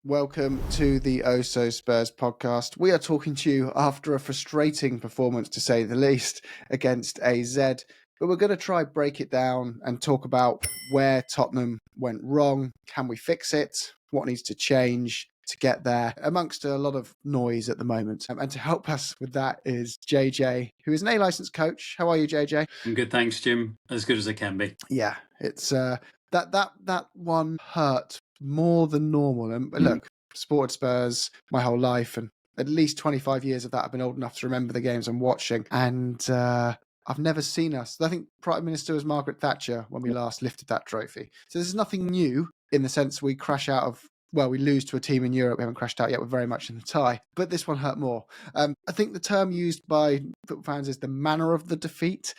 Welcome to the Oh So Spurs podcast. We are talking to you after a frustrating performance, to say the least, against AZ. But we're going to try break it down and talk about where Tottenham went wrong. Can we fix it? What needs to change to get there, amongst a lot of noise at the moment. And to help us with that is JJ, who is an A-licensed coach. How are you, JJ? I'm good, thanks, Jim. As good as I can be. Yeah, it's that one hurt more than normal. And look, supported Spurs my whole life, and at least 25 years of that I've been old enough to remember the games I'm watching. And I've never seen us. I think Prime Minister was Margaret Thatcher when we last lifted that trophy. So this is nothing new in the sense we crash out of, well, we lose to a team in Europe. We haven't crashed out yet. We're very much in the tie. But this one hurt more. I think the term used by football fans is the manner of the defeat.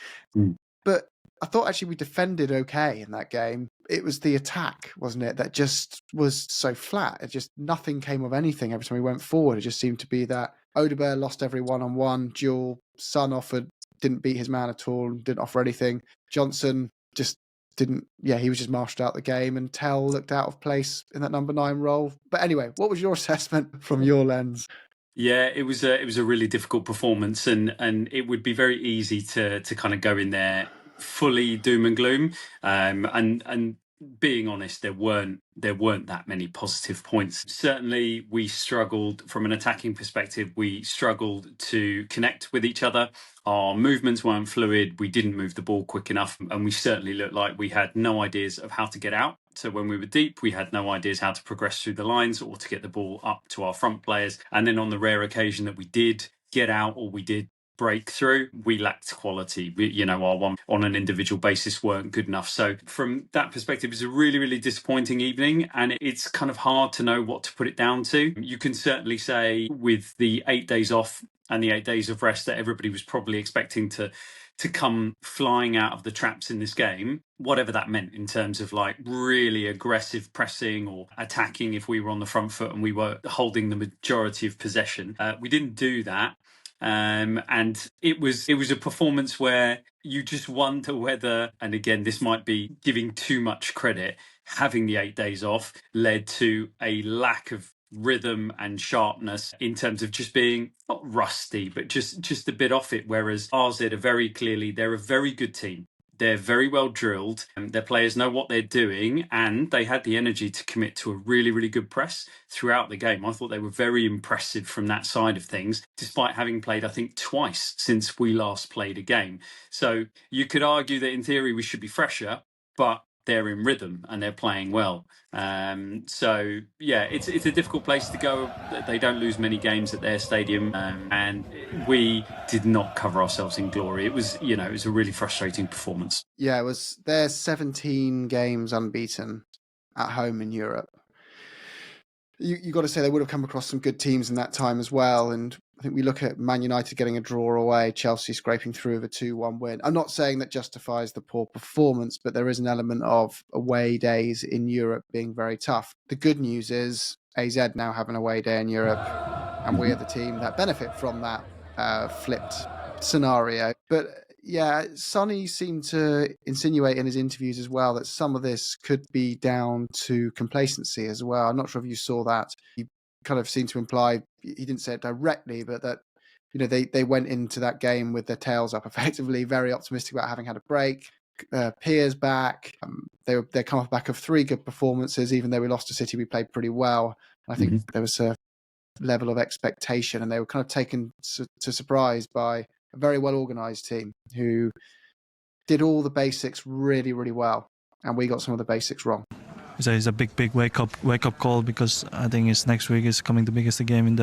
But I thought actually we defended okay in that game. It was the attack, wasn't it, that just was so flat. It just, nothing came of anything every time we went forward. It just seemed to be that Odegaard lost every one-on-one duel. Son didn't beat his man at all, didn't offer anything. Johnson just didn't, he was just marshaled out the game, and Tell looked out of place in that number 9 role. But anyway, what was your assessment from your lens? Yeah, it was a really difficult performance, and it would be very easy to kind of go in there fully doom and gloom. And being honest, there weren't that many positive points. Certainly, we struggled from an attacking perspective. We struggled to connect with each other. Our movements weren't fluid. We didn't move the ball quick enough, and we certainly looked like we had no ideas of how to get out. So when we were deep, we had no ideas how to progress through the lines or to get the ball up to our front players. And then on the rare occasion that we did get out or we did break through, we lacked quality. Our one on an individual basis weren't good enough. So from that perspective, it's a really, really disappointing evening, and it's kind of hard to know what to put it down to. You can certainly say with the 8 days off and the 8 days of rest that everybody was probably expecting to come flying out of the traps in this game, whatever that meant in terms of like really aggressive pressing or attacking if we were on the front foot and we were holding the majority of possession. We didn't do that. And it was a performance where you just wonder whether, and again, this might be giving too much credit, having the 8 days off led to a lack of rhythm and sharpness in terms of just being not rusty, but just a bit off it. Whereas AZ are very clearly, they're a very good team. They're very well drilled, and their players know what they're doing, and they had the energy to commit to a really, really good press throughout the game. I thought they were very impressive from that side of things, despite having played, I think, twice since we last played a game. So you could argue that in theory we should be fresher, but they're in rhythm and they're playing well. So yeah, it's a difficult place to go. They don't lose many games at their stadium, and we did not cover ourselves in glory. It was a really frustrating performance. Yeah, it was their 17 games unbeaten at home in Europe. You got to say they would have come across some good teams in that time as well. And I think we look at Man United getting a draw away, Chelsea scraping through with a 2-1 win. I'm not saying that justifies the poor performance, but there is an element of away days in Europe being very tough. The good news is AZ now have an away day in Europe, and we are the team that benefit from that flipped scenario. But yeah, Sonny seemed to insinuate in his interviews as well that some of this could be down to complacency as well. I'm not sure if you saw that. He kind of seemed to imply, he didn't say it directly, but that they went into that game with their tails up effectively, very optimistic about having had a break. Piers back. They come off the back of 3 good performances. Even though we lost to City, we played pretty well. I think there was a level of expectation, and they were kind of taken to surprise by a very well-organised team who did all the basics really, really well, and we got some of the basics wrong. It's a big wake up call, because I think it's next week is coming the biggest game of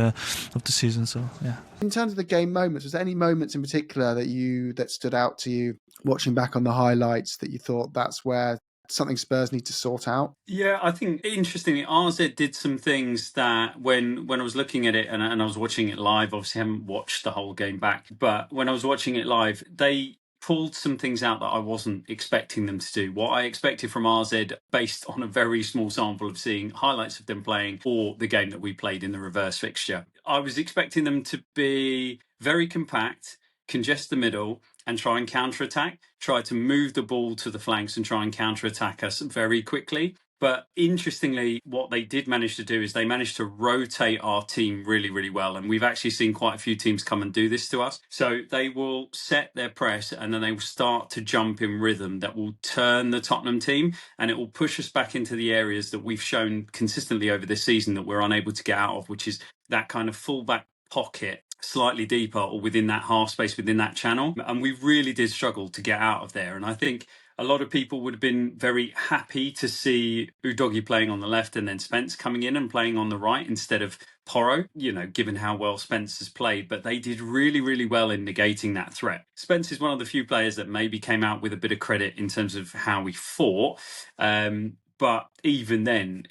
the season. So yeah. In terms of the game moments, was there any moments in particular that stood out to you watching back on the highlights that you thought that's where something Spurs need to sort out? Yeah, I think interestingly, RZ did some things that when I was looking at it and I was watching it live, obviously I haven't watched the whole game back, but when I was watching it live, they pulled some things out that I wasn't expecting them to do. What I expected from RZ, based on a very small sample of seeing highlights of them playing or the game that we played in the reverse fixture, I was expecting them to be very compact, congest the middle, and try and counter-attack, try to move the ball to the flanks and try and counter-attack us very quickly. But interestingly, what they did manage to do is they managed to rotate our team really, really well. And we've actually seen quite a few teams come and do this to us. So they will set their press and then they will start to jump in rhythm that will turn the Tottenham team, and it will push us back into the areas that we've shown consistently over this season that we're unable to get out of, which is that kind of fullback pocket slightly deeper or within that half space within that channel. And we really did struggle to get out of there. And I think a lot of people would have been very happy to see Udogie playing on the left and then Spence coming in and playing on the right instead of Porro, given how well Spence has played. But they did really, really well in negating that threat. Spence is one of the few players that maybe came out with a bit of credit in terms of how he fought. But even then,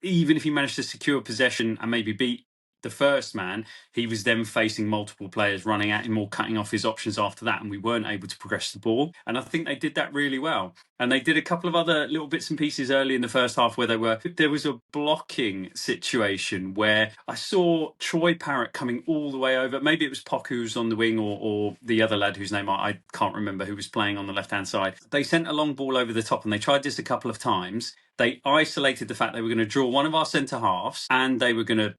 even if he managed to secure possession and maybe beat the first man, he was then facing multiple players running at him or cutting off his options after that, and we weren't able to progress the ball. And I think they did that really well. And they did a couple of other little bits and pieces early in the first half where there was a blocking situation where I saw Troy Parrott coming all the way over. Maybe it was Pock who was on the wing or the other lad whose name I can't remember, who was playing on the left-hand side. They sent a long ball over the top and they tried this a couple of times. They isolated the fact they were going to draw one of our centre halves and they were going to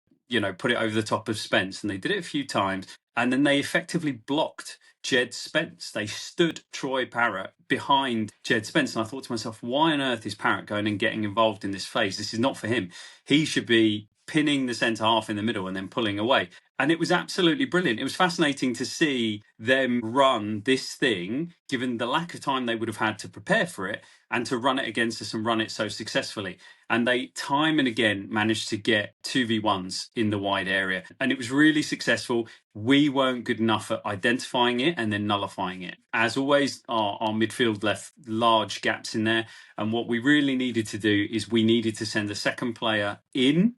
put it over the top of Spence. And they did it a few times. And then they effectively blocked Jed Spence. They stood Troy Parrott behind Jed Spence. And I thought to myself, why on earth is Parrott going and getting involved in this phase? This is not for him. He should be pinning the centre half in the middle and then pulling away. And it was absolutely brilliant. It was fascinating to see them run this thing, given the lack of time they would have had to prepare for it, and to run it against us and run it so successfully. And they time and again managed to get 2v1s in the wide area. And it was really successful. We weren't good enough at identifying it and then nullifying it. As always, our midfield left large gaps in there. And what we really needed to do is we needed to send a second player in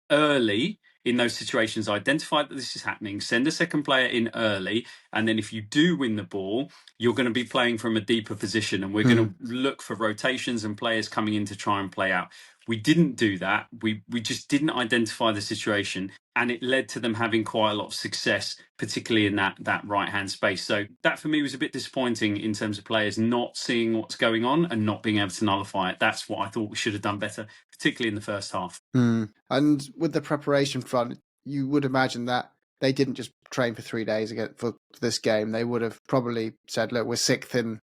early in those situations, identify that this is happening, send a second player in early, and then if you do win the ball, you're going to be playing from a deeper position, and we're going to look for rotations and players coming in to try and play out. We didn't do that. We just didn't identify the situation, and it led to them having quite a lot of success, particularly in that right-hand space. So that for me was a bit disappointing in terms of players not seeing what's going on and not being able to nullify it. That's what I thought we should have done better, particularly in the first half. And with the preparation front, you would imagine that they didn't just train for 3 days again for this game. They would have probably said, look, we're sixth in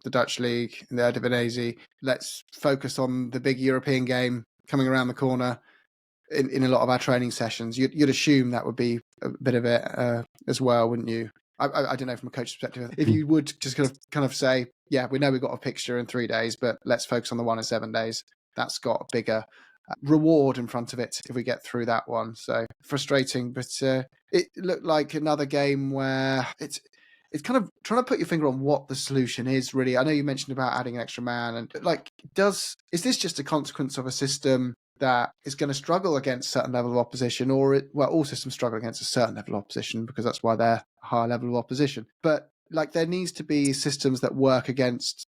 the Dutch league, in the Eredivisie. Let's focus on the big European game coming around the corner in a lot of our training sessions. You'd assume that would be a bit of it as well, wouldn't you? I don't know from a coach's perspective. If you would just kind of say, yeah, we know we've got a fixture in 3 days, but let's focus on the one in 7 days. That's got a bigger reward in front of it if we get through that one. So frustrating, but it looked like another game where it's kind of trying to put your finger on what the solution is, really. I know you mentioned about adding an extra man, and is this just a consequence of a system that is going to struggle against a certain level of opposition, or all systems struggle against a certain level of opposition because that's why they're a higher level of opposition. But there needs to be systems that work against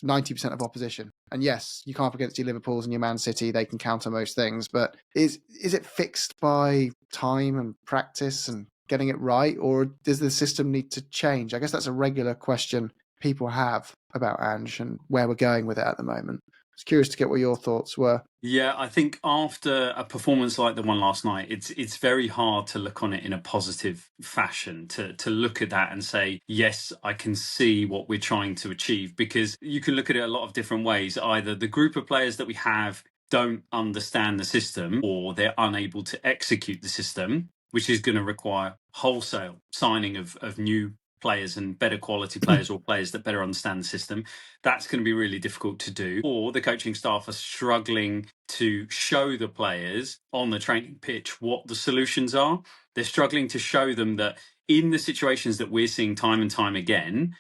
90% of opposition. And yes, you come up against your Liverpools and your Man City, they can counter most things, but is it fixed by time and practice and getting it right, or does the system need to change? I guess that's a regular question people have about Ange and where we're going with it at the moment. I was curious to get what your thoughts were. Yeah, I think after a performance like the one last night, it's very hard to look on it in a positive fashion, to look at that and say, yes, I can see what we're trying to achieve, because you can look at it a lot of different ways. Either the group of players that we have don't understand the system, or they're unable to execute the system, which is going to require wholesale signing of new players and better quality players, or players that better understand the system. That's going to be really difficult to do. Or the coaching staff are struggling to show the players on the training pitch what the solutions are. They're struggling to show them that in the situations that we're seeing time and time again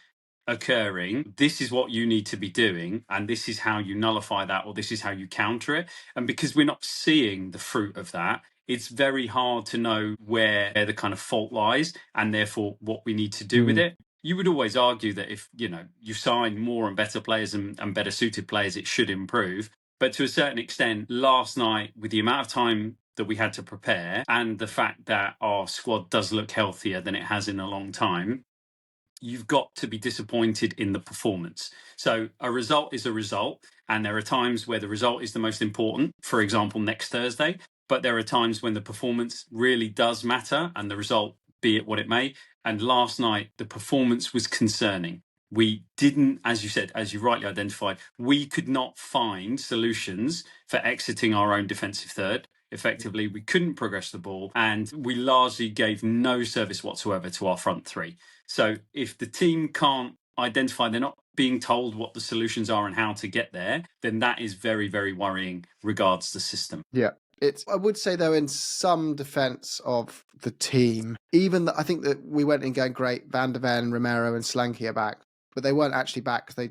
occurring, this is what you need to be doing, and this is how you nullify that, or this is how you counter it. And because we're not seeing the fruit of that, it's very hard to know where the kind of fault lies, and therefore what we need to do with it. You would always argue that if you sign more and better players and better suited players, it should improve. But to a certain extent, last night, with the amount of time that we had to prepare and the fact that our squad does look healthier than it has in a long time, you've got to be disappointed in the performance. So a result is a result, and there are times where the result is the most important, for example, next Thursday, but there are times when the performance really does matter and the result, be it what it may. And last night, the performance was concerning. We didn't, as you said, as you rightly identified, we could not find solutions for exiting our own defensive third. Effectively, we couldn't progress the ball, and we largely gave no service whatsoever to our front three. So if the team can't identify, they're not being told what the solutions are and how to get there, then that is very, very worrying regards the system. Yeah. I would say, though, in some defence of the team, I think that we went in going great. Van de Ven, Romero and Solanke are back, but they weren't actually back because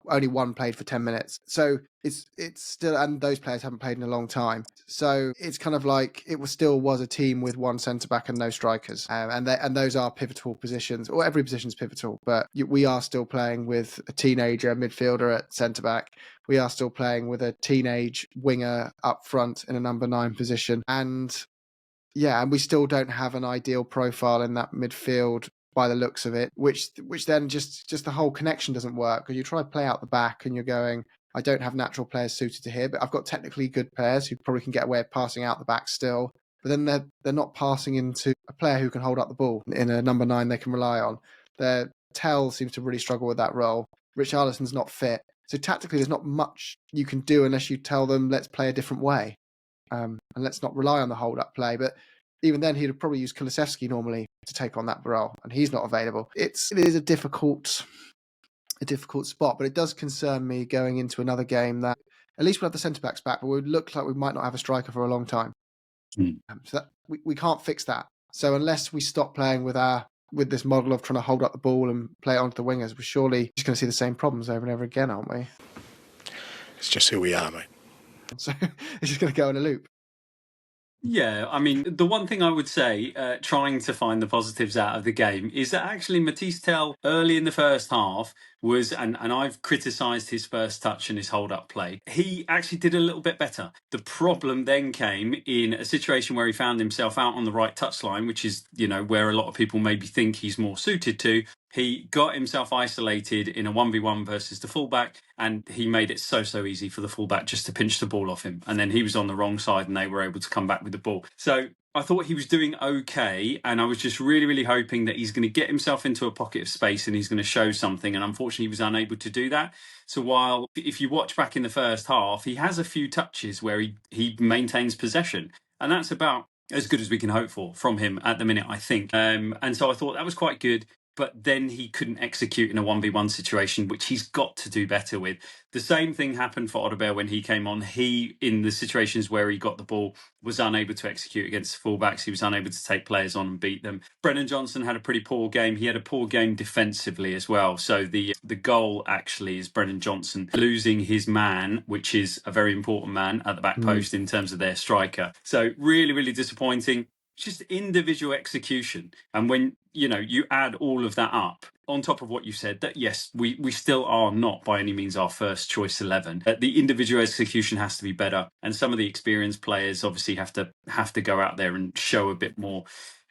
only one played for 10 minutes. So it's still, and those players haven't played in a long time. So it's kind of like it still was a team with one centre-back and no strikers. And those are pivotal positions, or every position is pivotal, but we are still playing with a teenager midfielder at centre-back. We are still playing with a teenage winger up front in a number 9 position. And we still don't have an ideal profile in that midfield by the looks of it, which then just the whole connection doesn't work, because you try to play out the back and you're going, I don't have natural players suited to here, but I've got technically good players who probably can get away with passing out the back still. But then they're not passing into a player who can hold up the ball in a number 9 they can rely on. Tell seems to really struggle with that role. Richarlison's not fit. So tactically, there's not much you can do unless you tell them, let's play a different way. And let's not rely on the hold-up play. But even then, he'd probably use Kulusevski normally to take on that role, and he's not available. It is a difficult spot, but it does concern me going into another game that at least we'll have the centre-backs back, but it would look like we might not have a striker for a long time. So that, we can't fix that. So unless we stop playing with this model of trying to hold up the ball and play it onto the wingers, we're surely just going to see the same problems over and over again, aren't we? It's just who we are, mate. So it's just going to go in a loop. Yeah, I mean, the one thing I would say, trying to find the positives out of the game, is that actually Matisse Tell early in the first half was, and I've criticised his first touch and his hold-up play, he actually did a little bit better. The problem then came in a situation where he found himself out on the right touchline, which is, where a lot of people maybe think he's more suited to. He got himself isolated in a 1v1 versus the fullback, and he made it so easy for the fullback just to pinch the ball off him. And then he was on the wrong side and they were able to come back with the ball. So I thought he was doing okay, and I was just really, really hoping that he's going to get himself into a pocket of space and he's going to show something. And unfortunately, he was unable to do that. So while, if you watch back in the first half, he has a few touches where he maintains possession. And that's about as good as we can hope for from him at the minute, I think. And so I thought that was quite good. But then he couldn't execute in a 1v1 situation, which he's got to do better with. The same thing happened for Odegaard when he came on. He, in the situations where he got the ball, was unable to execute against fullbacks. He was unable to take players on and beat them. Brennan Johnson had a pretty poor game. He had a poor game defensively as well. So the goal actually is Brennan Johnson losing his man, which is a very important man at the back post in terms of their striker. So really, really disappointing. Just individual execution. And when you add all of that up on top of what you said, that yes, we still are not by any means our first choice 11. The individual execution has to be better, and some of the experienced players obviously have to go out there and show a bit more.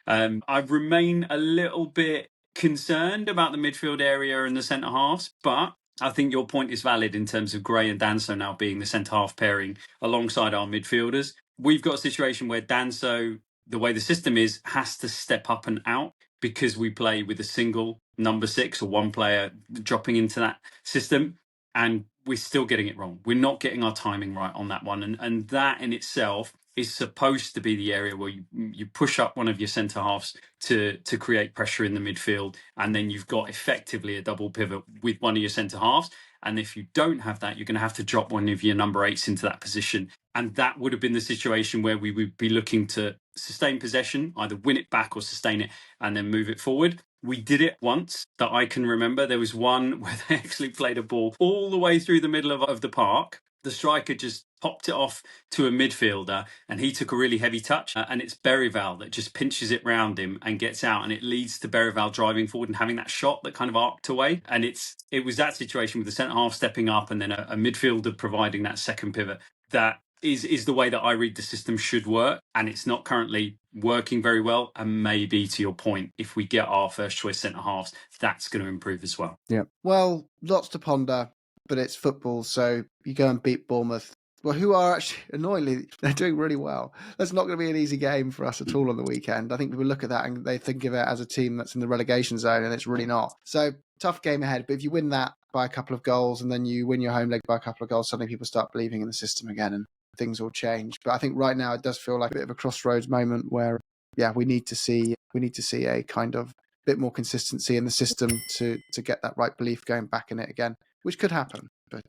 I remain a little bit concerned about the midfield area and the centre halves, but I think your point is valid in terms of Gray and Danso now being the centre half pairing alongside our midfielders. We've got a situation where Danso, the way the system is, has to step up and out because we play with a single number 6 or one player dropping into that system, and we're still getting it wrong. We're not getting our timing right on that one. And that in itself is supposed to be the area where you push up one of your centre halves to create pressure in the midfield, and then you've got effectively a double pivot with one of your centre halves. And if you don't have that, you're going to have to drop one of your number 8s into that position. And that would have been the situation where we would be looking to sustain possession, either win it back or sustain it and then move it forward. We did it once that I can remember. There was one where they actually played a ball all the way through the middle of the park. The striker just popped it off to a midfielder and he took a really heavy touch. And it's Berryval that just pinches it round him and gets out. And it leads to Berryval driving forward and having that shot that kind of arced away. And it was that situation with the centre half stepping up and then a midfielder providing that second pivot that is the way that I read the system should work, and it's not currently working very well. And maybe, to your point, if we get our first choice centre-halves, that's going to improve as well. Yeah. Well, lots to ponder, but it's football, so you go and beat Bournemouth. Well, who are actually, annoyingly, they're doing really well. That's not going to be an easy game for us at all on the weekend. I think people look at that and they think of it as a team that's in the relegation zone, and it's really not. So, tough game ahead. But if you win that by a couple of goals and then you win your home leg by a couple of goals, suddenly people start believing in the system again and things will change. But I think right now it does feel like a bit of a crossroads moment where, yeah, we need to see a kind of bit more consistency in the system to get that right belief going back in it again, which could happen. But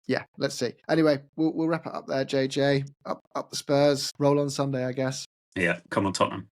yeah, let's see. Anyway, we'll wrap it up there, JJ. Up the Spurs. Roll on Sunday, I guess. Yeah, come on, Tottenham.